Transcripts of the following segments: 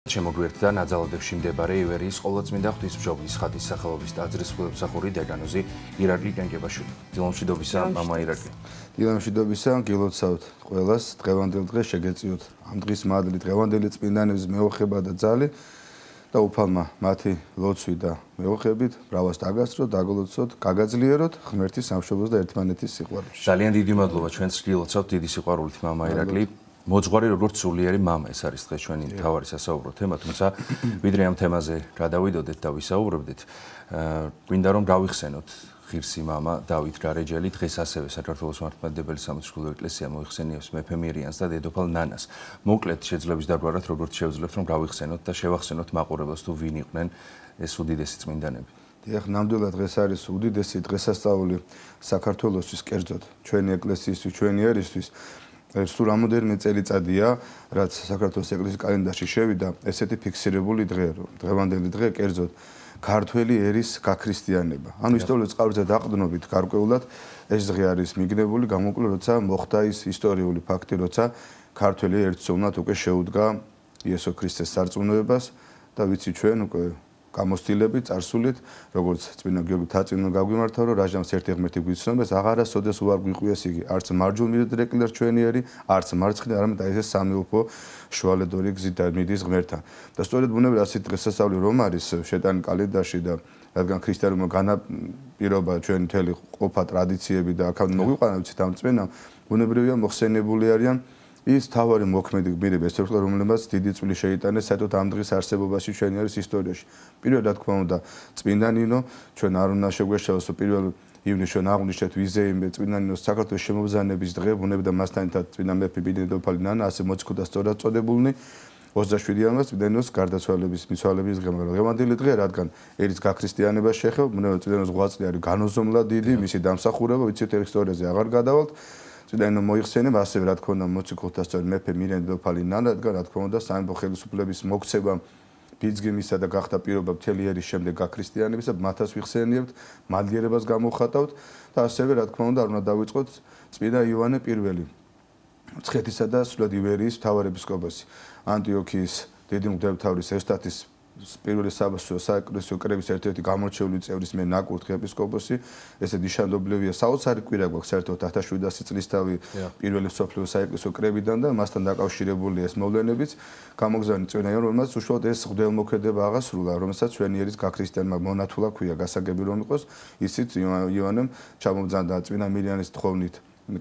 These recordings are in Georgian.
შემოგვიერთდა ნაძალადებში მდებარე ივერიის ყოვლადწმინდა ღვთისმშობლის ხატის სახელობის ტაძრის მსახური დეკანოზი ირაკლი კენკებაშვილი. დილომშვიდობისა, მამა ირაკლი. დილომშვიდობისა, გილოცავთ ყველას, დღევანდელ დღეს შეგეწიოთ ამ დღის მადლი, დღევანდელი წმინდანების მეოხება და ძალი და უფალმა მათი ლოცვი და მეოხებით ბრავას დაგასწროთ, დაგლოცოთ, გაგაძლიეროთ ღმერთის სამშობლოს და ერთმანეთის სიყვარულში. ძალიან დიდი მადლობა ჩვენს გილოცავთ დიდი სიყვარულით მამა ირაკლი. მოძღვარი როგორც სულიერი მამა ეს არის დღეს ჩვენი მთავარი სასაუბრო თემა, თუმცა ვიდრე ამ თემაზე გადავიდოდეთ და ვისაუბრებდით, გვინდა რომ გავიხსენოთ ღირსი მამა დავით გარეჯელი დღეს ასევე საქართველოს მართლმადიდებელი სამოციქულო ეკლესია მოიხსენიებს მეფე მირიანს და დედოფალ ნანას. მოკლედ შეძლებს დაგვარად როგორც შევძლებთ რომ გავიხსენოთ და შევახსენოთ მაყურებელს თუ ვინ იყვნენ ეს უდიდესი წმინდანები. დიახ, ნამდვილად დღეს არის უდიდესი დღესასწაული საქართველოსთვის, კერძოდ ჩვენი ეკლესიისთვის, ჩვენი ერისთვის. სულ რამოდენიმე წელიწადია, რაც საქართველოს ეკლესიის კალენდარში შევიდა ესეთი ფიქსირებული დღე, რომ დღევანდელი დღე კერძოდ ქართველი ერის გაქრისტიანება. ანუ ისტორიულ წყაროზე დაყრდნობით გარკვეულად ეს დღე არის მიგნებული, გამოკლე, როცა მოხდა ის ისტორიული ფაქტი, როცა ქართველი ერთწლოვნად უკვე შეუდგა იესო ქრისტეს სარწმუნოებას და ვიცი ჩვენ უკვე გამოცდილებით, წარსულით, როგორც წმინდა გიორგი თაწმინდა გაგვიმართა, რომ რაჟამს ერთი ღმერთი გვიცნობს, აღარასოდეს უარ გვიყვიეს იგი, არც მარჯვნივ მიდრეკ ეკლერ ჩვენი ერი, არც მარცხნივ, არამედ აი ეს სამეუფო შუალედური გზით მიდის ღმერთთან. და სწორედ ბუნებრივია ასეთი დღესასწაული რომ არის შეტანის კალენდარში და რადგან ქრისტიანულმა განაპირობა ჩვენი მთელი ყოფა ტრადიციები და აქამდე მოგვიყვანა ვიცით ამ წმენამ, ბუნებრივია მოხსენებული არიან ის თავარი მოქმედი გმირები, ეს ერთხელ რომლებმაც დიდი წვლილი შეიტანეს საერთოდ ამ დღის არსებობაში ჩვენი ერის ისტორიაში. პირველად რა თქმა უნდა, წმინდა ნინო, ჩვენ არ უნდა შეგვეშალოს, რომ 1 ივნისს ჩვენ აღვნიშნეთ ვიზეიმ წმინდა ნინოს საქართველოს შემობრძანების დღე, ბუნებდა მასთან ერთად წმინდა მეფე ბედნიერი ნანა, ასე მოციქულთა სწორად წოდებულნი 27 იანვარს წმინდა ნინოს გარდაცვალების მიცვალების დღე, მაგრამ დღევანდელი დღე, რადგან ერის გაქრისტიანება შეხება, ბუნებდა წმინდა ნინოს ღვაწლი არის განუზომლად დიდი, მისი დამსახურება, ვიცით ერთ ისტორიაზე აღარ გადავალთ. წმინდა ნინო მოიხსენებ, ასევე რა თქმა უნდა მოციქულთა სწორედ მეფე მირიანი დედოფალი ნანა, რადგან რა თქმა უნდა სამეფო ხელისუფლების მოქცევა ბიძგიმისა და გახდა პირობა მთელი ერის შემდეგ გაქრისტიანებისა, მათაც ვიხსენიებთ, მადლიერებას გამოვხატავთ და ასევე რა თქმა უნდა არ უნდა დავიწყოთ წმინდა იოანე პირველი მცხეთისა და სულად ივერიის მთავარეპისკოპოსი, ანტიოქიის დიდი მღვდელმთავრის ევსტათის პირველი საეკლესიო კრების ერთ-ერთი გამორჩეული წევრის მე ნაკურთხი ეპისკოპოსი, ესე ნიშანდობლივია საოცარი კვირა გვაქვს საერთოდ 1700 წლის თავი პირველი მსოფლიო საეკლესიო კრებიდან და მასთან დაკავშირებული ეს მოვლენებიც გამოგზავნილი წვენა იოანე, რომელსაც უშუალოდ ეს მღვდელმოქმედება აღასრულა, რომელსაც ჩვენი ერის გაქრისტიანმა მონათულა ქვია, გასაგები რომ იყოს, ისიც იოანემ ჩამობძანდა წმინდა მირიანის თხოვნით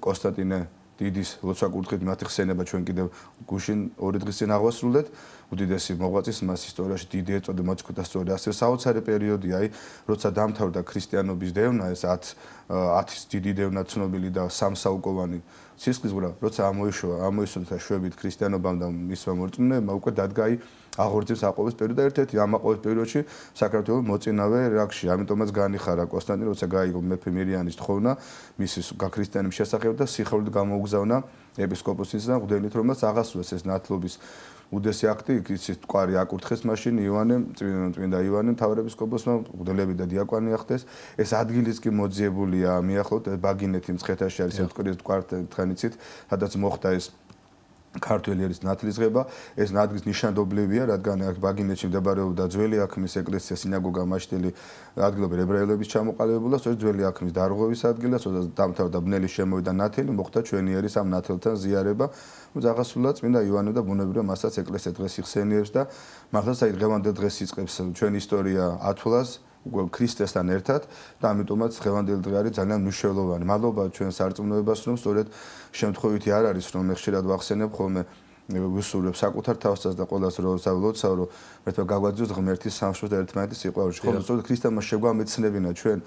კონსტანტინე დიდის ლოცვა კურთხით მათი ხსენება ჩვენ კიდევ გუშინ 2 დღის წინ აღვასრულეთ. უდიდესი მოღვაწის მას ისტორიაში დიდი ეწოდა მოციქულთა სწორედ ასე საოცარი პერიოდია, აი როცა დამთავრდა ქრისტიანობის დევნა, ეს 10 დიდი დევნა ცნობილი და სამსაუკოვანი სისხლისღვრა, როცა ამოისურთა შვებით ქრისტიანობამ და მისმა მორწმუნეებმა უკვე დადგა აღორძინოს აყოვის პერიოდი და ერთ-ერთი ამ აყოვის პერიოდში საქართველოს მოწინავე რაგში, ამიტომაც განიხარა კონსტანტინე, როცა გაიგო მეფე მირიანის თხოვნა მისი გაქრისტიანების შესახებ და სიხარულით გამოუგზავნა ეპისკოპოსის და მღვდელით, რომელსაც აღასრულეს ეს ნათლობის უდესი აქტი, იცით მყარი აკურთხეს მაშინ იოანემ, წმინდა იოანემ მთავარეპისკოპოსმა, მღვდლები და დიაკვანი ახდეს. ეს ადგილიც კი მოძიებულია, მიახლოთ ბაგინეთი მცხეთაში არის ერთ კვარტალით, სადაც მოხდა ეს ქართველი ერის ნათლისღება, ეს ნადგის ნიშანდობლივია, რადგან აქ ბაგინეთში მდებარეობდა ძველი აქმის ეკლესია, სინაგოგა, მასშტილი ადგილობრივი ებრაელების ჩამოყალიბებულა, სწორედ ძველი აქმის დარღვევის ადგილას, როცა დამთავრდა ბნელი შემოვიდა ნათელი, მოხდა ჩვენი ერის ამ ნათელთან ზიარება. აღასრულა წმინდა იოანე და ბუნებრივია მასაც ეკლესია დღეს იხსენიებს და მართლაც აი დღევანდელ დღეს იწყებს ჩვენი ისტორია ათვლას ქრისტესთან ერთად და ამიტომაც დღევანდელი დღე არის ძალიან მნიშვნელოვანი. მადლობა ჩვენ სარწმუნოებას, რომ სწორედ შემთხვევითი არ არის, რომ მე ხშირად ვახსენებ ხოლმე ვისურვებ საკუთარ თავსაც და ყველას რომ ლოცავ, რომ ერთმა გაგვაძიოს ღმერთის სამშობლოს და ერთმანეთის სიყვარულში. ხოლმე სწორედ ქრისტემმა შეგვამეცნებინა ჩვენ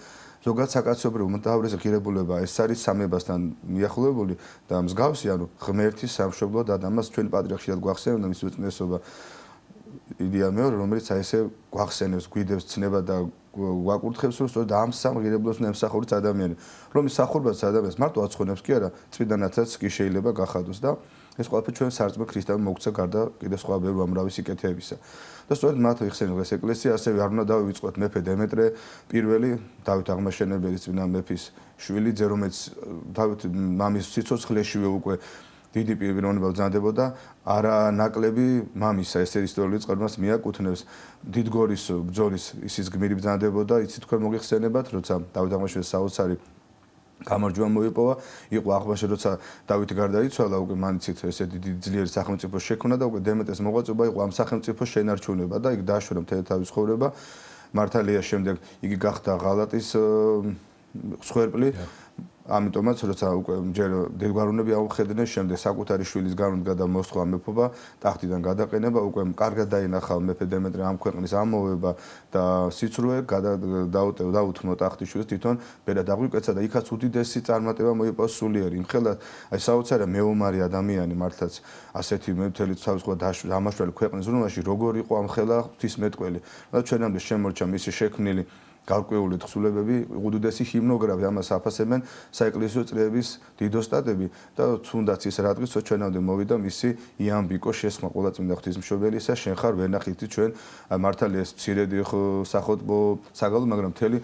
ზოგადად საკაცობრიო უმთავრეს ღირებულება, ეს არის სამებასთან მიახლოებული და მსგავსი, ანუ ღმერთის სამშობლო და ამას ჩვენ პატრიარქშიად გვახსენებდა მის უწმიდესობა ილია მეორე, რომელიც აი ესე გვახსენებს, გვიდევს ცნება და გვაკურთხებს, რომ სწორედ ამ სამ ღირებულებას უნდა ემსახუროს ადამიანი. რომ მსახურებას ადამიანს მარტო აცხონებს კი არა, წმინდანაცაც კი შეიძლება გახადოს და ეს ყველაფერი ჩვენ სარწმუნო ქრისტიანმა მოგცა გარდა კიდევ სხვა ბევრი უამრავი სიკეთეებისა. და სწორედ მათ იხსენებს ეს ეკლესია, ასევე არ უნდა დავივიწყოთ მეფე დემეტრე პირველი, დავით აღმაშენებელი წმინდა მეფის შვილი, რომელიც დავით მამის სიცოცხლეშივე უკვე დიდი პიროვნება ბრძანდებოდა არანაკლები მამისა ეს ისტორიული წყაროს მიაკუთვნებს დიდგორის ბრძოლის ისიც გმირი ბრძანდებოდა იცით თქვენ მოგიხსენებათ როცა დავით აღმაშენებლის საოცარი გამარჯვება მოიპოვა იყო აღმაშენე როცა დავითი გარდაიცვალა უკვე მანიცით ესე დიდი ძლიერი სახელმწიფო შექმნა და უკვე დემეტრეს მოღვაწეობა იყო ამ სახელმწიფოს შენარჩუნება და იქ დააშორა მთელი თავის ცხოვრება მართალია შემდეგ იგი გახდა ღალატის მსხვერპლი ამიტომაც როცა უკვე ჯერ დილგვაროვნები აუხედნენ შემდეგ საკუთარი შვილის განუდგა და მოსხვა მეფობა ტახტიდან გადაყენება უკვე კარგად დაინახა მეფე დემეტრე ამ ქვეყნის ამოვება და სიცრუე დაუთმო ტახტის შვილს თვითონ ბერად აღვიკეცა და იქაც უდიდესი წარმატება მოიპოვა სულიერი იმხელა აი საოცარი მეომარი ადამიანი მართლაც ასეთი მთელი თავის სხვა დამაშვალი ქვეყნის ურმაში როგორ იყო ამხელა ღვთისმეტყველი და ჩვენამდე შემორჩა მისი შექმნილი გარკვეული თხზულებები, უდიდესი ჰიმნოგრაფი ამას აფასებენ საეკლესიო წრეების დიდოსტატები და თუნდაც ის რა დღის ჩვენამდე მოვიდა მისი იამბიკო შესხმა ყველა წმინდა ღვთისმშობელისა შენ ხარ ვერ ნახით ჩვენ მართალია ეს მცირედი სახოტბო საგალო მაგრამ მთელი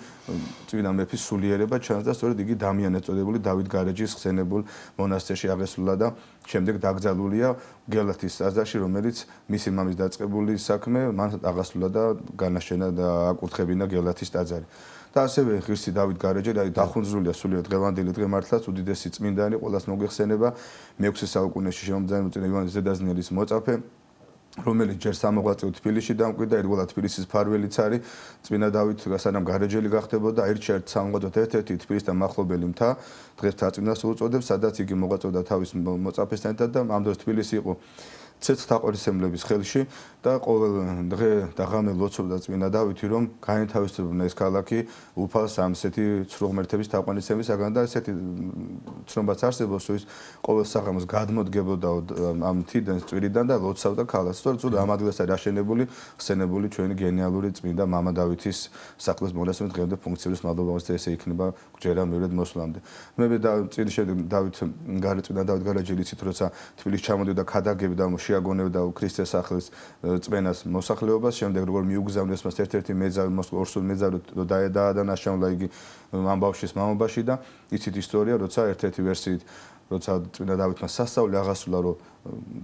წმინდა მეფის სულიერება ჩანს და სწორედ იგი დამიან ეწოდებული დავით გარეჯის ხსენებულ მონასტერში აღესრულა და შემდეგ დაკრძალულია გელათის ტაძარში რომელიც მისი მამის დაწყებული საქმე მან აღასრულა და განაშენა და აკურთხებინა გელათის ტაძარი და ასევე ღირსი დავით გარეჯე და დახუნძრულია სულიერ დღევანდელი დღე მართლაც უდიდესი წმინდანი ყველას მოგეხსენება მე-6 საუკუნეში შემომძანებული ივანე ზედაზნელის მოწაფე რომელიც ჯერ სამოღვაწეო თბილისში დამკვიდრდა ერთგვარად თბილისის ფარველიც არის წმინდა დავით სანამ გარეჯელი გახდებოდა ერთ-ერთ სამოღვაწეოდ ერთ-ერთი თბილისთან მახლობელი მთა დღეს მთაწმინდას უწოდებს სადაც იგი მოღვაწეობდა თავის მოწაფესთან ერთად და ამ დროს თბილისი იყო ცეცხლთაყვანისმლების ხელში და ყოველ დღე და ღამე ლოცობდა წმინდა დავითი რომ გაეთავისუფლებინა ეს ქალაქი უფალს ამ ესეთი ცრუღმერთების თაყვანისმლებისაგან და ესეთი ცნობაც არსებობს ის ყოველ საღამოს გადმოდგებოდა ამ თიდან წვირიდან და ლოცავდა ქალაქს სწორედ ამ ადგილას არის აშენებული ხსენებული ჩვენი გენიალური წმინდა მამა დავითის სახლის მონასტერი დღემდე ფუნქციონირებს მადლობა ესე იქნება ჯერა მეურვედ მოსვლამდე მე და წილის შემდეგ დავით წმინდა დავით გარეჯელი იცით როცა თბილისში ჩამოდიოდა ქადაგებდა შეაგონებდა ქრისტეს სახლის წმენას მოსახლეობას შემდეგ როგორ მიუგზავნეს მას ერთ-ერთი მეძავი ორსულ მეძავი დაადანაშაულა იგი ამ ბავშვის მამობაში და იცით ისტორია როცა ერთ-ერთი ვერსიით როცა წმინდა დავითმა სასწაული აღასრულა რომ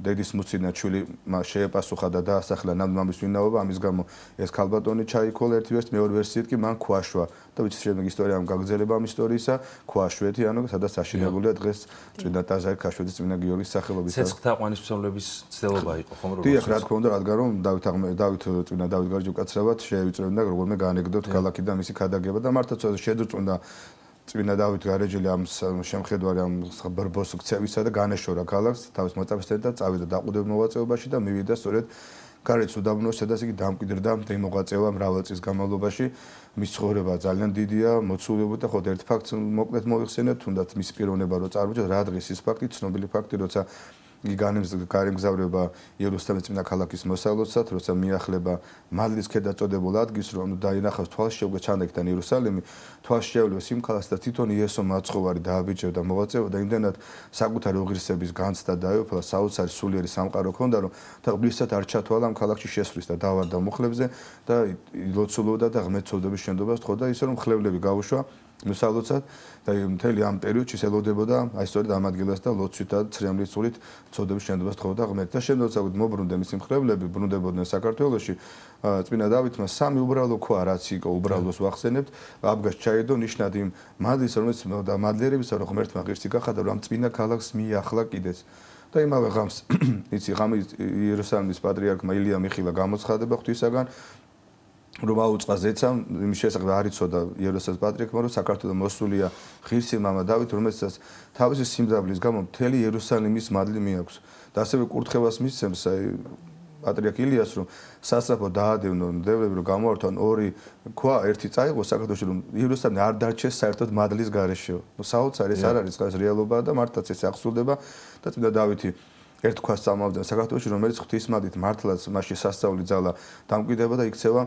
დედის მუციდან ჩვილი შეეპასუხა და დაასახლა ნამდვილად ვინაობა ამის გამო ეს ქალბატონი ჩაიქოლა ერთი ვერსიით მეორე ვერსიით კი მან ქვაშვა და ვიცით შემდეგ ისტორია ამ გაგრძელება ამ ისტორიისა ქვაშვეთი ანუ სადაც აშენებულია დღეს წმინდა ტაძარი ქაშვეთის წმინდა გიორგის სახელობის ცეცხლთაყვანისმცემლების ცდელობა იყო ხომ როგორ დიახ რა თქმა უნდა რადგან რომ დავით წმინდა დავით გარეჯე უკაცრავად შეევიწრებდა როგორმე განეკდოთ ქალაქი და მისი ქადაგება და მართლაც შეძრწუნდა წმინდა დავით გარეჯელი ამ შემხედვარი ამ ბრბოს ქცევისა და განეშორა ქალაქს თავის მოწაფესთან და წავიდა დაყუდებულ მოღვაწეობაში და მივიდა სწორედ გარეჯს უდაბნოს სადაც იგი დამკვიდრდა მთელი მოღვაწეობა მრავალი წლის განმავლობაში მის ცხოვრება ძალიან დიდია მოცულობათა ხო ერთ ფაქტს მოკლედ მოიხსენებთ თუნდაც მის პიროვნება რო წარმოიდგინოთ რა დღის ის ფაქტი ცნობილი ფაქტი როცა იგი განემგზავრება იერუსალიმის წმინდა ქალაქის მოსალოდსად, როცა მიახლება მადლის ქედა წოდებულ ადგილს, რომ დაინახავს თვალშეულა ჩანდექთან იერუსალიმი, თვალშეულოს იმ ქალაქს და თვითონ იესო მაცხოვარი დააბიჯებდა მოღვაწეობა და იმდენად საკუთარი უღირსების განცდა დაეუფლა, საოცარი სულიერი სამყარო ჰქონდა, რომ თაღბლისად არ ჩათვალა ამ ქალაქში შესვლის და დავარდა მუხლებზე და ილოცულობდა და ღმერთწოდების შენდობას თხოვდა ისე რომ ხლებლები გაუშვა მოსალოდსად და მთელი ამ პერიოდში ელოდებოდა აი სწორედ ამ ადგილას და ლოცვით და ცრემლის სულით წოდების შენდობას თხოვდა ღმერთს და შემდგომ საკუთარ მობრუნდა მისი მხრებლები ბრუნდებოდნენ საქართველოში წმინდა დავითმა სამი უბრალო ქვა რაც იყო უბრალოს ვახსენებთ აბგას ჩაედო ნიშნად იმ მადლის რომელიც და მადლიერების რომ ღმერთმა ღირსი გახადა რომ ამ წმინდა ქალაქს მიახლა კიდეც და იმავე ღამს იცი ღამე იერუსალიმის პატრიარქმა ილია მიხილა გამოცხადება ღვთისაგან რომ აუწყა ზეცა იმის შესახებ არ იცოდა იერუსალიმის პატრიარქმა რომ საქართველოს მოსულია ღირსი მამა დავით რომელსაც თავისი სიმძაბლის გამო მთელი იერუსალიმის მადლი მიაქვს და ასევე კურთხევას მისცემს აი პატრიარქ ილიას რომ სასწრაფო დაადევნონ დევლები რომ გამოართვან ორი ქვა ერთი წაიღო საქართველოში რომ იერუსალიმი არ დარჩეს საერთოდ მადლის გარეშე საოცარი ეს არ არის ეს რეალობაა და მართლაც ეს აღსრულდება და წმინდა დავითი ერთ ქვას წამოვიდა საქართველოში რომელიც ღვთისმადლით მართლაც მასში სასწაული ძალა დამკვიდება და იქცევა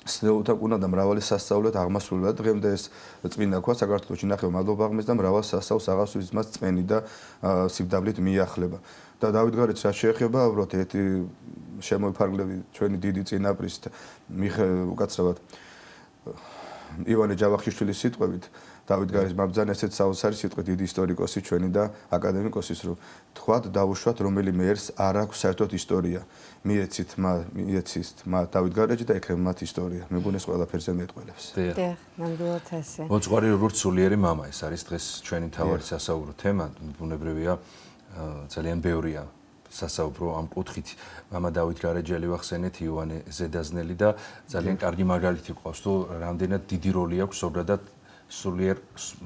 სნეულთა კუნა და მრავალი სასწაულად აღმასრულებად დღემდე ეს წმინდა ქვა საქართველოში ინახება მადლობა აღმეს და მრავალ სასწაულს აღასრულებს მას წმენი და სიბდაბლით მიახლება და დავით გარეჯს რაც შეეხება უბრალოდ ერთი შემოიფარგლები ჩვენი დიდი წინაპრის უკაცრავად ივანე ჯავახიშვილის სიტყვებით დავით გარის მაბრძანა ესეც საოცარი სიტყვა დიდი ისტორიკოსი ჩვენი და აკადემიკოსის რომ თქვათ დავუშვათ რომელიმე ერს არ აქვს საერთოდ ისტორია მიეცით დავით გარეჯი და ეკრემ მათ ისტორია მეგონი ეს ყველაფერზე მეტყველებს დიახ ნამდვილად ასე მოძღვარი როგორც სულიერი მამა ეს არის დღეს ჩვენი თავარი სასაუბრო თემა ბუნებრივია ძალიან ბევრია სასაუბრო ამ კუთხით მამა დავით გარეჯელი ვახსენეთ იოანე ზედაზნელი და ძალიან კარგი მაგალითი გვყავს თუ რამდენად დიდი როლი აქვს ზოგადად სულიერ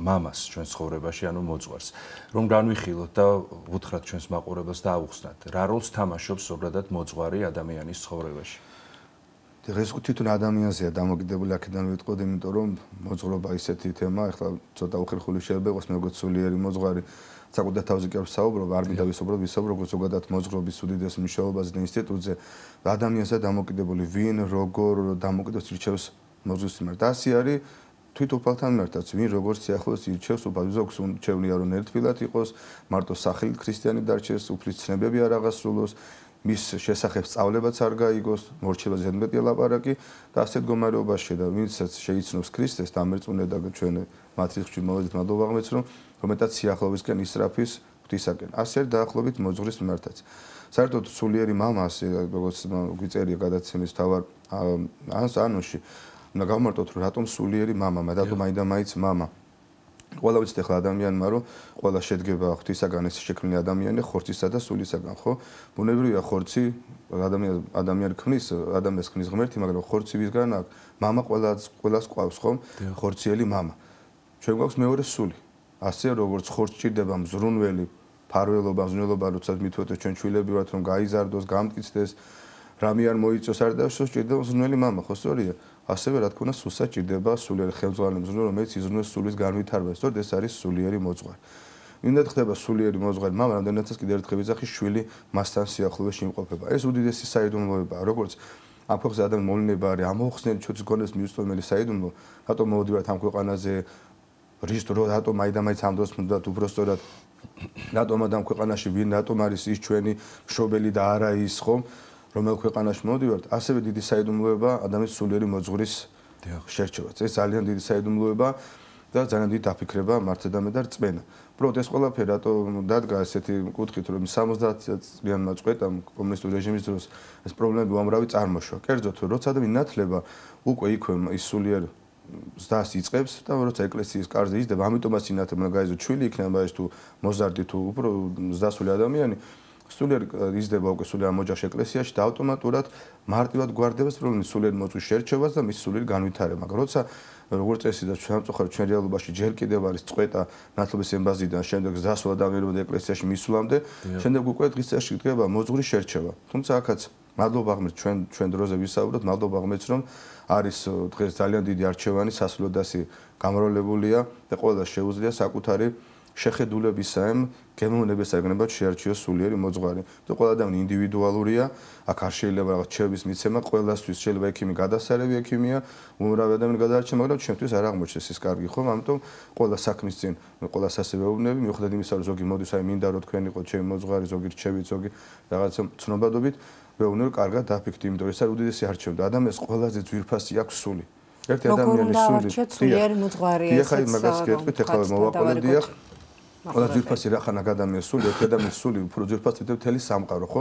მამას ჩვენს ცხოვრებაში ანუ მოძღვარს რომ განვიხილოთ და ვუთხრათ ჩვენს მაყურებელს და ავუხსნათ რა როლს თამაშობს ზოგადად მოძღვარი ადამიანის ცხოვრებაში დღეს თვითონ ადამიანზეა დამოკიდებული აქედან ვიტყოდ იმიტომ რომ მოძღვრობა ისეთი თემა ახლა ცოტა უხერხული შეიძლება იყოს მე როგორც სულიერი მოძღვარი საკუთარ თავზე კი არ ვსაუბრობ არ მინდა ვისაუბრო როგორც ზოგადად მოძღვრობის უდიდეს მნიშვნელობაზე და ინსტიტუტზე ადამიანზეა დამოკიდებული ვინ როგორ დამოკიდებს ირჩევს მოძღვრის მიმართ ასე არის თვითუფალთან მართაც ვინ როგორც სიახლოვეს ირჩევს უპარძოგს უნჩევნია რომ ერთფილად იყოს მარტო სახელით ქრისტიანი დარჩეს უფლის ცნებები არ აღასრულოს მის შესახებ სწავლებაც არ გაიგოს მორჩილაზე მეტია ლაპარაკი და ასეთ მდგომარეობაში და ვინცაც შეიცნობს ქრისტეს და ამერწმუნე და ჩვენ მათ რიცხვში მოვედით მადლობა ღმერთს რომ მეტად სიახლოვისკენ ისწრაფის ღვთისაკენ ასე დაახლოებით მოძღვრის მიმართაც საერთოდ სულიერი მამა ასე როგორც გვიწერია გადაცემის თავარ ანონსში უნდა გავმარტოთ რომ რატომ სულიერი მამა რატომ მაინდა-მაინც მამა ყველა ვიცით ახლა ადამიანმა რომ ყველა შედგება ღვთისაგან ეს შექმნილი ადამიანი ხორცისა და სულისაგან ხო ბუნებრივია ხორცი ადამიანი ქმნის ადამიანს ქმნის ღმერთი მაგრამ ხორცი ვისგან აქვს მამა ყველას ყავს ხო ხორციელი მამა ჩვენ გვაქვს მეორე სული ასე როგორც ხორცს ჭირდება მზრუნველი ფარველობა მზრუნველობა როცა მithვეთოს ჩვენ შვილები ვართ რომ გაიზარდოს გამტკიცდეს რამე არ მოიწოს არ დავსოს ჭირდება მზრუნველი მამა ხო სწორია ასევე რა თქმა უნდა სულსაც ჭირდება სულიერი ხელმძღვანელი მზრუნველი რომელიც იზრუნოს სულის განვითარებას სწორედ ეს არის სულიერი მოძღვარი ვინმე ხდება სულიერი მოძღვარი მამა რამდენადაც კიდევ ერთხელ ვიძახი შვილი მასთან სიახლოვეში იმყოფება ეს უდიდესი საიდუმლოებაა როგორც ამ ქვეყანაზე ადამიანის მოვლენა არის ამოხსნელი ჩვენს გონებს მიუწვდომელი საიდუმლო რატომ მოვდივართ ამ ქვეყანაზე რის დრო რატომ მაინდა-მაინც ამ დროს მუდმივად უბრალოდ რატომ ამ ქვეყანაში ვინ რატომ არის ის ჩვენი მშობელი და არა ის ხომ რომელ ქვეყანაში მოვდივართ ასევე დიდი საიდუმლოება ადამიანის სულიერი მოძღვრის შერჩევაც ეს ძალიან დიდი საიდუმლოება და ძალიან დიდი დაფიქრება მართლმადამე და რწმენა უბრალოდ ეს ყველაფერი რატომ დადგა ესეთი კუთხით რომ 70 წლიანმა წყვეტამ კომუნისტური რეჟიმის დროს ეს პრობლემები უამრავი წარმოშვა კერძოდ როცა ადამიანი ნათლება უკვე იქვე ის სულიერ ზდას იწყებს და როცა ეკლესიის კარზე ისდება ამიტომაც ინათება გაიზო ჩვილი იქნება ეს თუ მოზარდი თუ უფრო ზდასული ადამიანი სულიერ ისდება უკვე სულიერ მოჯახში ეკლესიაში და ავტომატურად მარტივად გვარდება პრობლემის სულიერ მოძღვრის შერჩევას და მის სულიერ განვითარება მაგრამ როცა როგორც წესი და სამწუხაროდ ჩვენ რეალობაში ჯერ კიდევ არის წყვეტა ნათლობის ემბაზიდან შემდეგ ზდასულ ადამიანებად ეკლესიაში მისვლამდე შემდეგ უკვე დღის წესში დგება მოძღვრის შერჩევა თუმცა აქაც მადლობა ღმერთს ჩვენ დროზე ვისაუბროთ მადლობა ღმერთს რომ არის დღეს ძალიან დიდი არჩევანი სასულიერო დასი გამრავლებულია და ყველა შეუძლია საკუთარი შეხედულებისაემ გემოვნების საგნებად შეარჩიოს სულიერი მოძღვარი. და ყველა ადამიანი ინდივიდუალურია, აქ არ შეიძლება რაღაც ჩევების მიცემა, ყველასთვის შეიძლება ექიმი გადასარევი ექიმია, უმრავი ადამიანი გადაარჩა, მაგრამ ჩემთვის არ აღმოჩნდეს ეს კარგი ხომ, ამიტომ ყველა საქმის წინ ყველას ასე ვეუბნები, მიუხედავად იმისა, რომ ზოგი მოდის, აი მინდა რომ თქვენ იყოთ ჩემი მოძღვარი, ზოგი რჩევით, ზოგი რაღაცა ცნობადობით, ვეუბნები კარგად დაფიქრდით, იმიტომ რომ ეს არის უდიდესი არჩევანი და ადამიანს ყველაზე ძვირფასი აქვს სული. ერთი ადამიანის სული. სულიერი მოძღვარი ეს. ეხლა მაგას გეტყვით, ეხლა მოვაყოლე ყველა ძვირფასი რა ხან ადამიანის სული, ერთი ადამიანის სული უფრო ძვირფასი მთელი სამყარო, ხო?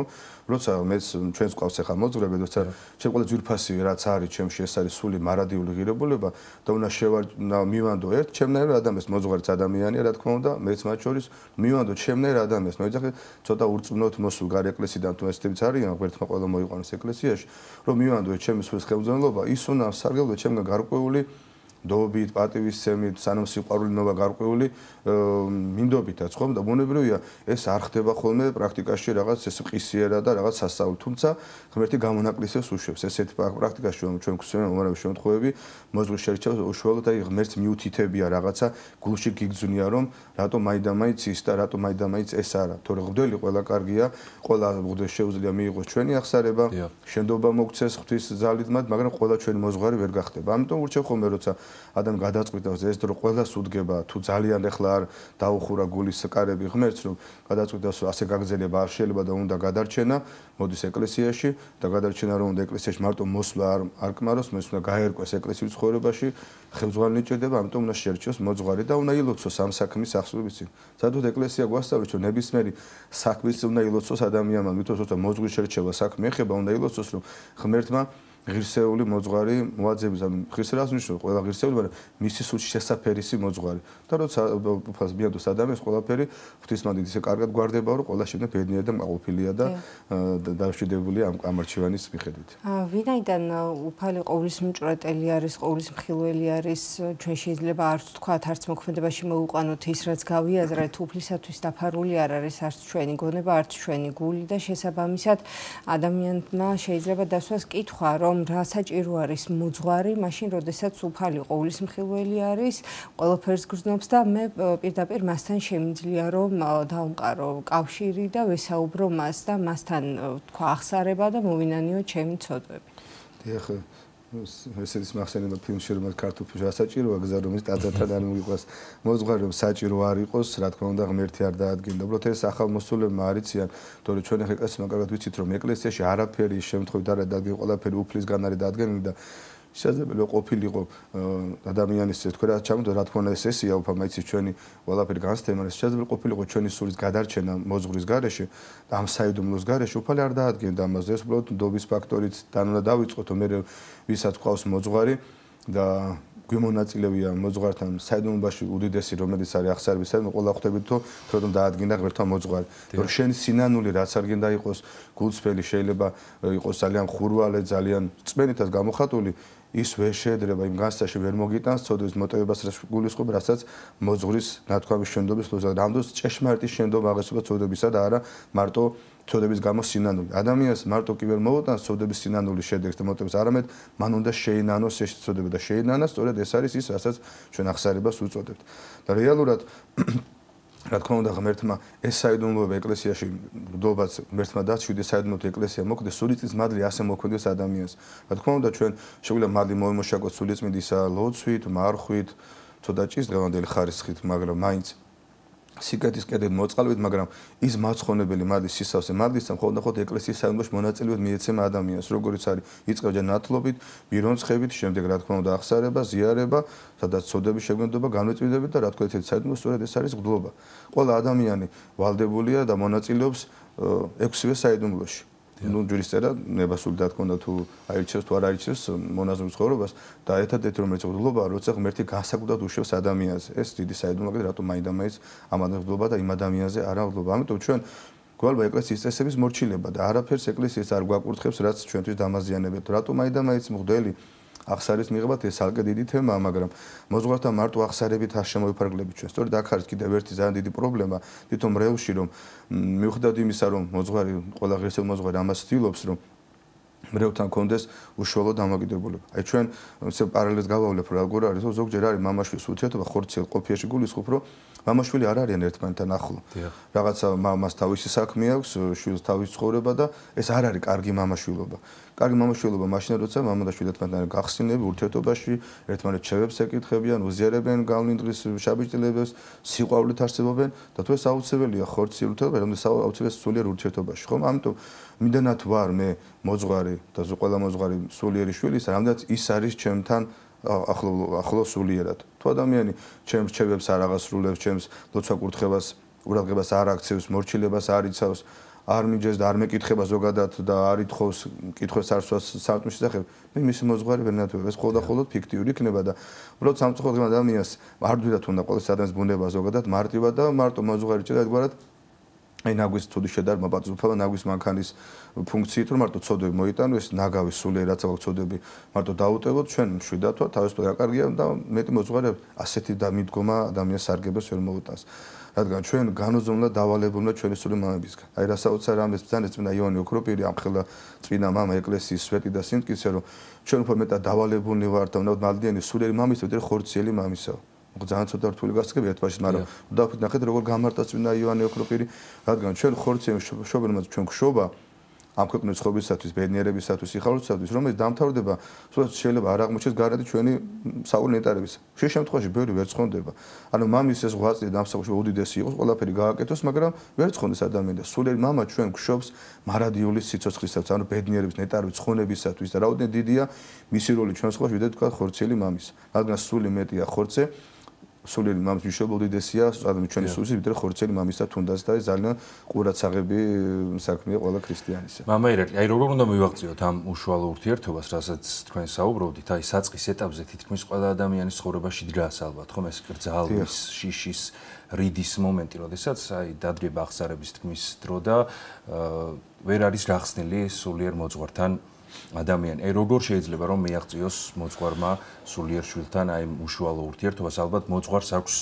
როცა მეც ჩვენს ყავს ახლა მოძღვრები, როცა ჩემ ყველა ძვირფასი რაც არის ჩემში ეს არის სული მარადიული ღირებულება და უნდა მივანდო ერთ ჩემნაირ ადამიანს მოძღვარიც ადამიანია, რა თქმა უნდა, მეც მათ შორის მივანდო ჩემნაირ ადამიანს. მე ვიძახე ცოტა ურწმუნოთ მოსულ გარე ეკლესიიდან თუ ესეთებიც არიან, ღმერთმა ყველა მოიყვანოს ეკლესიაში, რომ მივანდო ჩემი სულის ხელმძღვანელობა, ის უნდა სარგებლო ჩემგან გარკვეული დობით, პატივისცემით, სანამ სიყვარული ნოვა გარკვეული მინდობითაც ხომ და ბუნებრივია ეს არ ხდება ხოლმე პრაქტიკაში რაღაც ეს ყისიერა და რაღაც სასწაული, თუმცა ღმერთი გამონაკლისებს უშვებს. ესეთი პრაქტიკაში ჩვენ გვსვენ უმრავი შემთხვევები მოძღვრის შერჩევას უშუალოდ აი ღმერთს მიუთითებია რაღაცა გულში გიგძვნია რომ რატომ მაინდა-მაინც ის და რატომ მაინდა-მაინც ეს არა. თორე მღვდელი ყველა კარგია, ყველა მღვდელს შეუძლია მიიღოს ჩვენი აღსარება, შენდობა მოგცეს ღვთის ძალით მათ, მაგრამ ყველა ჩვენი მოძღვარი ვერ გახდება. ამიტომ ურჩევ ხოლმე როცა ადამი გადაწყვიტავს ეს დრო ყველა სუდგება თუ ძალიან ეხლა არ დაუხურა გულის კარები ღმერთს რომ გადაწყვიტავს რომ ასე გაგრძელება არ შეიძლება და უნდა გადარჩენა მოდის ეკლესიაში და გადარჩენა რომ უნდა ეკლესიაში მარტო მოსვლა არ კმაროს მას უნდა გაერკვეს ეკლესიის ცხოვრებაში ხელმძღვანელი ჭირდება ამიტომ უნდა შეერჩიოს მოძღვარი და უნდა ილოცოს ამ საქმის ახსნების წინ სადღაც ეკლესია გვასწავლებს რომ ნებისმიერი საქმის უნდა ილოცოს ადამიანმა მითოს როცა მოძღვრის შერჩევა საქმე ეხება უნდა ილოცოს რომ ღმერთმა ღირსეული მოძღვარი მოაძების ანუ ღირსებას ნიშნავს ყველა ღირსეული მაგრამ მისი სულში შესაფერისი მოძღვარი და როცა უფალს ბიადოს ადამიანს ყველაფერი ღვთისმადიდ ისე კარგად გვარდება რომ ყველა შემდეგ ბედნიერი და მაყოფილია და დამშვიდებულია ამ არჩევანის მიხედვით. ვინაიდან უფალი ყოვლის მჭვრეტელი არის, ყოვლის მხილველი არის, ჩვენ შეიძლება არც თქვათ, არც მოქმედებაში მოვუყანოთ ის, რაც გავიაზრეთ, უფლისათვის დაფარული არ არის არც ჩვენი გონება, არც ჩვენი გული და შესაბამისად ადამიანმა შეიძლება დასვას კითხვა, რომ რა საჭირო არის მოძღვარი, მაშინ როდესაც უფალი ყოვლის მხილველი არის, ყველაფერს გრძნობს და მე პირდაპირ მასთან შემიძლია რომ დავამყარო კავშირი და ვესაუბრო მას და მასთან თქვა ახსარება და მოვინანიო ჩემი ცოდვები. დიახ, ესეც მახსენდება ფილმში რომ ქართულ ფილმში ასაჭიროა გზა რომ ის ტაძართან არ მოგიყვას მოძღვარი რომ საჭირო არ იყოს, რა თქმა უნდა ღმერთი არ დაადგინდა. უბრალოდ ეს ახალმოსულებმა არიციან, თორე ჩვენ ახლა ეკლესიასთან კარგად ვიცით რომ ეკლესიაში არაფერი შემთხვევით არ დადგენ, ყველაფერი უფლისგან არის დადგენილი და შესაძლებელი ყოფილიყო ადამიანის თქვა რა ჩამოთო რა თქმა უნდა ეს ესია უფალმა იცის ჩვენი ყველაფერი განსთემა ეს შესაძლებელი ყოფილიყო ჩვენი სულის გადარჩენა მოძღვრის გარეშე და ამ საიდუმლოს გარეშე უფალი არ დაადგენდა ამას ეს უბრალოდ ნდობის ფაქტორით თან უნდა დავიწყოთ მე ვისაც ყავს მოძღვარი და გვიმონაწილეია მოძღვართან საიდუმლოში უდიდესი რომელიც არის ახსარების საიდუმლო ყველა ხვდებით რომ დაადგინდა ღმერთთან მოძღვარი რომ შენი სინანული რაც არ გინდა იყოს გულწრფელი შეიძლება იყოს ძალიან ხურვალე ძალიან წმენითაც გამოხატული ის ვერ შეედრება იმ განსაში ვერ მოგიტანს ცოდვის მოტივებას რაც გულისხმობ რასაც მოძღვრის ნათქვამის შენდობის ლოზა რამდოს ჭეშმარიტი შენდობა აღესება ცოდებისა და არა მარტო ცოდების გამო სინანული ადამიანს მარტო კი ვერ მოუტანს ცოდების სინანულის შედეგს და მოტივებს არამედ მან უნდა შეინანოს ეს ცოდები და შეინანა სწორედ ეს არის ის რასაც ჩვენ ახსარებას უწოდებთ და რეალურად რა თქმა უნდა ღმერთმა ეს საიდუმლოება ეკლესიაში მდობაც ღმერთმა დაჩვიდეს საიდუმლოდ ეკლესია მოკვდეს სულიწმის მადლი ასე მოქმედებს ადამიანს რა თქმა უნდა ჩვენ შეგვიძლია მადლი მოიმოშაკოთ სულიწმიდისა ლოცვით მარხვით ცოტა ჭის დღევანდელი ხარისხით მაგრამ მაინც სიკეთის კედით მოწყალებით მაგრამ ის მაცხონებელი მადლის სისავსე მადლისა მხოლოდ ეკლესიის საიდუმლოში მონაწილეობით მიეცემა ადამიანს როგორიც არის იწყებდა ნათლობით მირონცხებით შემდეგ რა თქმა უნდა ახსარება ზიარება სადაც ცოდების შეგვენდობა განვეწვიდებით და რა თქმა უნდა საიდუმლო სწორედ ეს არის ღდობა ყველა ადამიანი ვალდებულია და მონაწილეობს 6-ვე საიდუმლოში ну ჯურისტერა ნებასული და თქონდა თუ აირჩევს თუ არ აირჩევს მონაზვნ ცხოვრებას და ერთადერთი რომელიც ღდობა როცა ღმერთი განსაკუთრად უშვებს ადამიანს ეს დიდი საიდუმლოა რატომ მაინდა-მაინც ამან ღდობა და იმ ადამიანზე არა ღდობა ამიტომ ჩვენ გვალვა ეკლესიის წესების მორჩილება და არაფერს ეკლესიას არ გვაკურთხებს რაც ჩვენთვის დამაზიანებელთ რატომ მაინდა-მაინც მღვდელი ახსარის მიღებათ ეს ალკე დიდი თემაა მაგრამ მოძღვართან მარტო ახსარებით არ შემოიფარგლებით ჩვენ სწორედ აქ არის კიდევ ერთი ძალიან დიდი პრობლემა თვითონ მრევლში რომ მიუხედავად იმისა რომ მოძღვარი ყველა ღირსეული მოძღვარი ამას ცდილობს რომ მრევლთან კონდეს უშუალო დამოკიდებულება აი ჩვენ ისე პარალელს გავავლებ რა როგორ არის ზოგჯერ არის მამაშვილის ურთიერთობა ხორციელ ყოფიაში გულისხმობ რომ მამაშვილი არ არიან ერთმანეთთან ახლო რაღაცა მამას თავისი საქმე აქვს შვილს თავისი ცხოვრება და ეს არ არის კარგი მამაშვილობა კარგი მამაშვილობა მაშინ როცა მამა და შვილი ერთმანეთთან გახსნილები ურთიერთობაში ერთმანეთს შევებს ეკითხებიან უზიარებენ გავლინ დღის შაბიჭდილებებს სიყვარულით არსებობენ და თუ ეს აუცილებელია ხორციელ ურთიერთობაში რომელიც აუცილებელია სულიერ ურთიერთობაში ხომ ამიტომ მიდანაც ვარ მე მოძღვარი და ყველა მოძღვარი სულიერი შვილი ის რამდენიც ის არის ჩემთან ახლო სულიერად თუ ადამიანი ჩემს რჩევებს არ აღასრულებს ჩემს ლოცვა კურთხებას ყურადღებას არ აქცევს მორჩილებას არ იცავს არ მიჯეს და არ მეკითხება ზოგადად და არ ითხოვს კითხვებს არსვას სარწმუნის შესახებ მე მისი მოძღვარი ვერ ნათქვამს ეს მხოლოდ ფიქტიური იქნება და უბრალოდ სამწუხაროდ ადამიანს არ დვიდათ უნდა ყოველ ადამიანს ბუნება ზოგადად მარტივად და მარტო მოძღვარი ჭირდა ერთგვარად აი ნაგვის ცოდი შედარმა პატრონობა ნაგვის მანქანის ფუნქციით რომ მარტო ცოდები მოიტანო ეს ნაგავის სულიერ რაც აქვს ცოდები მარტო დაუტევოთ ჩვენ მშვიდად ვარ თავისუფლად აკარგია და მეტი მოძღვარი ასეთი დამიდგომა ადამიანს სარგებას ვერ მოუტანს რადგან ჩვენ განუზომლად დავალებულნა ჩვენი სული მამებისგან აი რასაოცარ ამის ბრძანის წმინდა იოანე ოქროპირი ამხელა წმინდა მამა ეკლესიის სვეტი და სიმტკიცე რომ ჩვენ უფრო მეტად დავალებულნი ვართ და უნდა მალდიანი სულიერი მამის ვიდრე ხორციელი მამისაო ძალიან ცოტა რთული გასაგები ერთბაშით მაგრამ დავით ნახეთ როგორ გამარტა წმინდა იოანე ოქროპირი რადგან ჩვენ ხორციელი შობელმაც ჩვენ გშობა ამ ქვეყნის ცხოვრებისათვის, ბედნიერებისათვის, სიხარულისათვის, რომელიც დამთავრდება, სულაც შეიძლება არ აღმოჩნდეს გარანტი ჩვენი საყვარელი ნეტარების. შე შემთხვევაში ბევრი ვერ ცხონდება. ანუ მამის ეს ღვაწლი დამსახურში უდიდესი იყოს, ყველაფერი გააკეთოს, მაგრამ ვერ ცხონდეს ადამიანი და სულიერი მამა ჩვენ გვშობს მარადიული სიცოცხლისათვის, ანუ ბედნიერების, ნეტარების, ცხონებისათვის და რაოდენად დიდია მისი როლი ჩვენ ცხოვრებაში, ვიდრე თქვა ხორცელი მამის. რადგან სული მეტია ხორცე სულიერი მამის მნიშვნელობა უდიდესია, ანუ ჩვენი სულში ვიდრე ხორცელი მამისა თუნდაც და ეს ძალიან ყურადსაღები საქმეა ყველა ქრისტიანისა. მამა ირაკლი, აი როგორ უნდა მივაღწიოთ ამ უშუალო ურთიერთობას, რასაც თქვენ საუბრობდით, აი საწყის ეტაპზე თითქმის ყველა ადამიანის ცხოვრებაში დგას ალბათ, ხომ ეს კრძალვის, შიშის, რიდის მომენტი, როდესაც აი დადგება აღსარების თქმის დრო და ვერ არის გახსნილი სულიერ მოძღვართან ადამიანი. აი როგორ შეიძლება რომ მიაღწიოს მოძღვარმა სულიერ შვილთან აი უშუალო ურთიერთობას, ალბათ მოძღვარს აქვს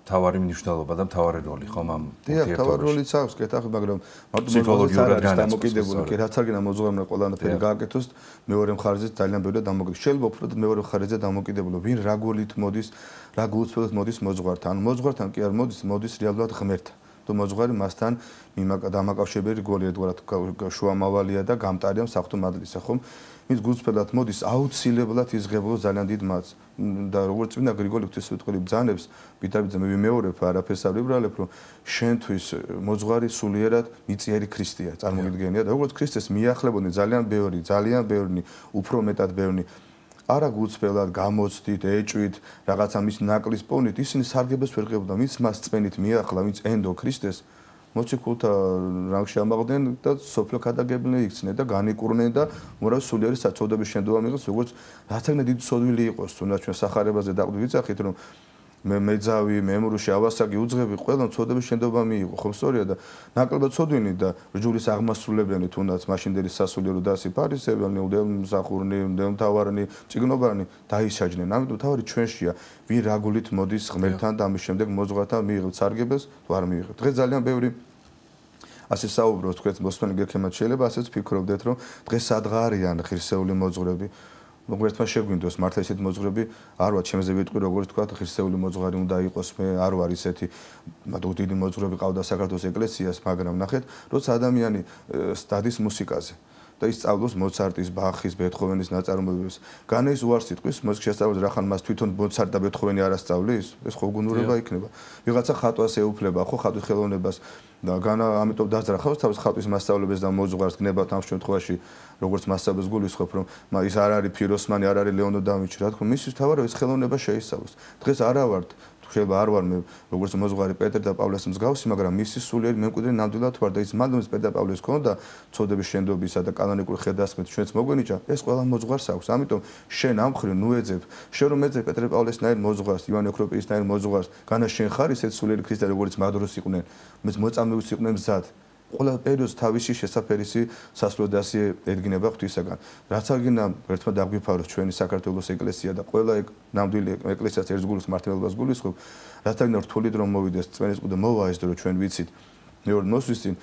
თავარი მნიშვნელობა და მთავარი როლი ხომ ამ ურთიერთობაში. თავარი როლიც აქვს, კეთახი, მაგრამ მარტო ფსიქოლოგიურად დამოკიდებული, კი რაც არ გინდა მოძღვარმა ყველანაირი გააკეთოს, მეორე მხარეზე ძალიან ბევრი დამოკიდებული. შეიძლება უფრო მეორე მხარეზე დამოკიდებული, ვინ რა გულით მოდის, რა გულწრფელად მოდის მოძღვართან. ანუ მოძღვართან კი არ მოდის რეალურად ღმერთთან. თუ მოძღვარი მასთან დამაკავშირებელი გოლია, ერთგვარად შუამავალია და გამტარია საფრთხო მადლისა, ხომ? მის გულწრფელად მოდის აუცილებლად იზღებულოს ძალიან დიდ მადლს. და როგორც წმინდა გრიგოლი ღვთისმეტყველი ბრძანებს, პიტარბიძე მე ვიმეორებ, არაფერს არ ვიბრალებ, რომ შენთვის მოძღვარი სულიერად მიწიერი ქრისტეა, წარმოგიდგენია და როგორც ქრისტეს მიახლებოდნენ ძალიან ბევრი, უფრო მეტად ბევრი არა გულწრფელად გამოცდით, ეჭვით, რაღაცა მის ნაკლის პოვნით, ისინი სარგებელს ვერ ღებულობდნენ, ვინც მას წმენით მიახლა, ვინც ენდო ქრისტეს, მოციქულთა რანგში ამაღლდნენ და სოფლო ქადაგებელნი იქცნენ და განიკურნენ და მორავი სულიერი საწოდების შენდობა მიიღეს, როგორც რაც აქ დიდი სოდვილი იყოს, თუნდაც ჩვენ სახარებაზე დაყვდით ვიცახით, რომ მეძავი, მემრუში, ავასაკი, უძღები ყველა ცოდების შენდობა მიიღო, ხომ სწორია და ნაკლებად ცოდვინი და რჯულის აღმასრულებელი თუნდაც მაშინდელი სასულიერო დასი ფარისევანი, უდელმსახურნი, უდელმთავარნი, წიგნობარნი დაისაჯნენ. ამიტომ თავი ჩვენშია, ვინ რა გულით მოდის ღმერთთან და ამის შემდეგ მოძღვართან მიიღებს სარგებელს, თუ არ მიიღებს. დღეს ძალიან ბევრი ასე საუბრობს თქვენ მოსმენი გექემათ შეიძლება ასეც ფიქრობდეთ, რომ დღეს სადღა არიან ღირსეული მოძღვრები. მოგერთმა შეგვინდოს მართლა ისეთი მოძღვრები არ ვარ ჩემზე ვიტყვი როგორც თქვა ღირსეული მოძღვარი უნდა იყოს მე არ ვარ ისეთი დიდი მოძღვრები ყავდა საქართველოს ეკლესიას მაგრამ ნახეთ როცა ადამიანი სტადის მუსიკაზე და ის სწავლობს მოცარტის, ბახის, ბეთჰოვენის ნაწარმოებებს. განეის უარს იტყვის, მუსიკის შესწავლას რახან მას თვითონ მოცარტ და ბეთჰოვენი არ ასწავლის? ეს ხო გუნურება იქნება. ვიღაცა ხატვას ეუფლება, ხო ხატვის ხელოვნებას და განა ამიტომ დაძრახავს თავის ხატვის მასწავლებლებს და მოძღვარს გნებავთ ამ შემთხვევაში, როგორც მასწავლებლებს გულისხმობ, რომ ის არ არის ფიროსმანი, არ არის ლეონო და ვინჩი, რა თქმა უნდა, მისთვის თავი ეს ხელოვნება შეისწავლოს. დღეს არა ვართ შეიძლება არ ვარ მე როგორც მოძღვარი პეტრ და პავლეს მსგავსი, მაგრამ მისი სულიერი მემკვიდრე ნამდვილად ვარ და ის მადლობის პეტრ და პავლეს ქონდა წოდების შენდობისა და კანონიკური ხედასმით ჩვენც მოგვენიჭა, ეს ყველა მოძღვარს აქვს. ამიტომ შენ ამ მხრივ ნუ ეძებ, შენ რომ ეძებ პეტრ პავლესნაირ მოძღვარს, ივანე ოქროპირისნაირ მოძღვარს, განა შენ ხარ ისეთ სულიერი ქრისტე როგორც მადროს იყვნენ, მეც მოწამეებს იყვნენ მზად. ყველა პერიოდს თავისი შესაფერისი სასვლოდასი ედგინება ღვთისაგან. რაც არ გინდა ერთმა დაგვიფაროს ჩვენი საქართველოს ეკლესია და ყველა ნამდვილი ეკლესიას ერთ გულს მართლობას გულისხმობ, რაც არ გინდა რთული დრო მოვიდეს, წვენის ყუდა მოვა ეს დრო ჩვენ ვიცით. მეორე მოსვლის წინ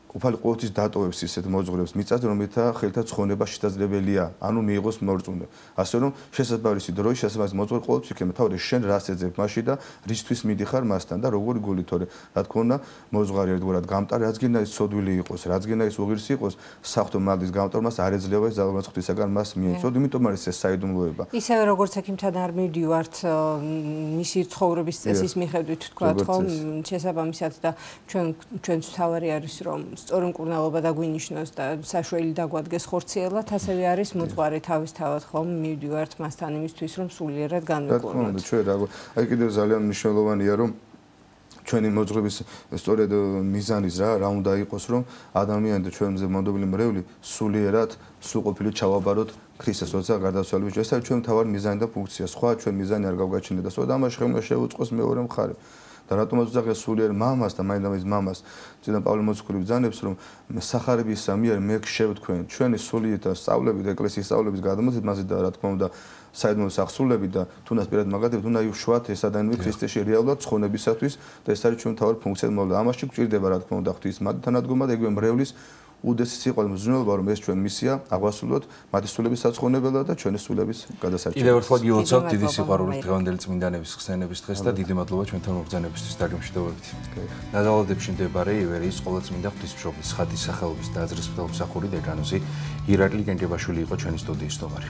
უფალი ყოველთვის დატოვებს ისეთ მოძღვრებს მიწაზე, რომელთა ხელთა ცხონება შესაძლებელია, ანუ მიიღოს მორწმუნე. ასე რომ შესაძლებელი დროის შესაძლებელი მოძღვრე ყოველთვის იქნება, თავი შენ რას ეძებ მაშინ და რისთვის მიდიხარ მასთან და როგორი გული თორე, რა თქმა უნდა, მოძღვარი ერთგვარად გამტარი, რაც გინდა ის სოდვილი იყოს, რაც გინდა ის უღირსი იყოს, საფრთხო მადლის გამტარებას არ ეძლევა ეს ძალადობის ღვთისაგან მას მიეცოდ, იმიტომ არის ეს საიდუმლოება. ისევე როგორც ექიმთან არ მივდივართ მისი ცხოვრების წესის მიხედვით, თქვა რომ შესაბამისად და ჩვენც თავარი არის რომ სწორი მკურნალობა დაგვინიშნოს და საშველი დაგვადგეს ხორციელად, ასევე არის მოძღვარი თავისთავად ხომ მივდივართ მასთან იმისთვის, რომ სულიერად განვიკურნოთ. ჩვენ რა აი კიდევ ძალიან მნიშვნელოვანია რომ ჩვენი მოძღვრების სწორედ მიზანის რა უნდა იყოს რომ ადამიანი და ჩვენზე მონდობილი მრევლი სულიერად სრულყოფილი ჩავაბაროთ ქრისტეს როცა გარდაცვალების ეს არის ჩვენ თავარი მიზანი და ფუნქცია. სხვა ჩვენ მიზანი არ გავგაჩინეთ და სწორედ ამაში ხელმა შეუწყოს მეორე მხარე. და რატომაც უძახია სულიერ მამას და მაინდამის მამას წინა პავლე მოციქული ბრძანებს რომ სახარების მიერ მე გშევ თქვენ ჩვენი სულიერ და სწავლებით ეკლესიის სწავლების გადამოცეთ მასე და რა თქმა უნდა საიდუმლო სახსრულებით და თუნდაც პირად მაგალითად უნდა ივშვათ ეს ადამიანები ქრისტეში რეალურად ცხონებისათვის და ეს არის ჩვენ თავი ფუნქციად მოვლა. ამაში გვჭირდება რა თქმა უნდა ღვთის მადლი თანადგომა და იგივე მრევლის უდესის იყო მზრუნველობა, რომ ეს ჩვენ მისია აღვასრულოთ მათი სულების საცხოვნებლად და ჩვენი სულების გადასარჩენად. კიდევ ერთხელ გილოცავთ დიდი სიყვარულით დღევანდელი წმინდანების ხსენების დღეს და დიდი მადლობა ჩვენთან მობრძანებისთვის დაგემშვიდობებით. ნაზავადებში მდებარე ივერიის ყოვლადწმინდა ღვთისმშობლის ხატის სახელობის ტაძრის მღვდელმსახური დეკანოზი ირაკლი გენგებაშვილი იყო ჩვენი სტუდიის სტუმარი.